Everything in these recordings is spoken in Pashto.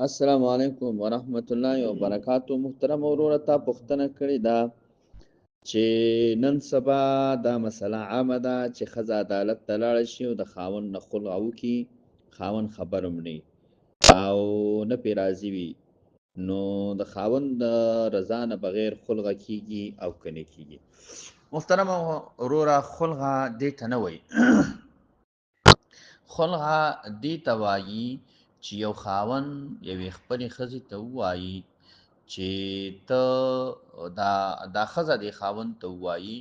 السلام علیکم ورحمت الله وبرکاتو. محترم وروره تا پوښتنه کړې ده چې نن سبا دا مسله عامه ده چې ښځه عدالت ته لاړه شي او د خاوند نه خلع وکړي، خاوند خبر هم نه وي او نه پرې راضي وي، نو د خاوند د رضا نه بغیر خلع کیږي او که نه کیږي. محترم وروره خلع دې ته نه وایي خلع دې ته وایي چې یو خاوند یوې خپلې ښځې ته ووایي چې ته دا ښځه دې خاوند ته ووایي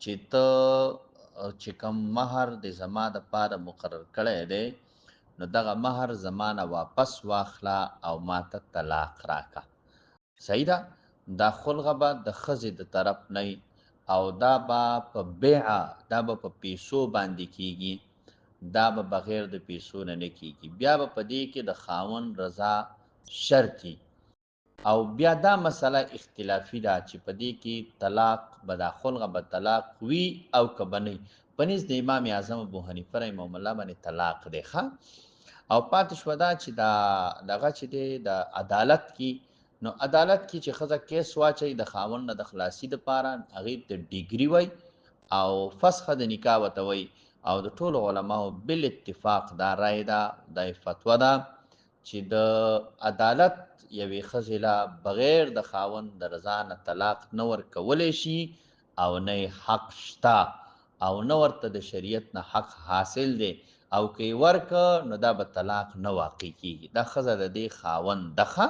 چې ته چې کوم مهر د زما دپاره مقرر کړی دی نو دغه مهر زما نه واپس واخله او ما ته طلاق راکړه. صحیح ده؟ دا خلع به د ښځې د طرف نه او دا به په بیعه دا به په پیسو باندې کیږي، دا به بغیر د پیسو نه کیږي. بیا به په دې کې د خاوند رضا شرطي او بیا دا مسله اختلافي ده چې په دې کې طلاق به دا خلع به طلاق وي او که به نه وي. په نزد د امام اعظم ابو حنیفه رحمه الله باندې طلاق دی ښه. او پاتې شوه دا چې دغه چې دی د عدالت کې، نو عدالت کې چې ښځه کیس واچوي د خاوند نه د خلاصي دپاره هغې ته ډیګري وایي او فسخه د نکاح ورته وایي. او د ټولو علماو بالاتفاق دا رایې ده، دا فتوا ده چې د عدالت یوې ښځې له بغیر د خاوند د رضا نه طلاق نه ورکولی شي او نه حق شته او نه ورته د شریعت نه حق حاصل دی او که یې ورکه نو دا به طلاق نه واقع کیږي. دا ښځه د دې خاوند ده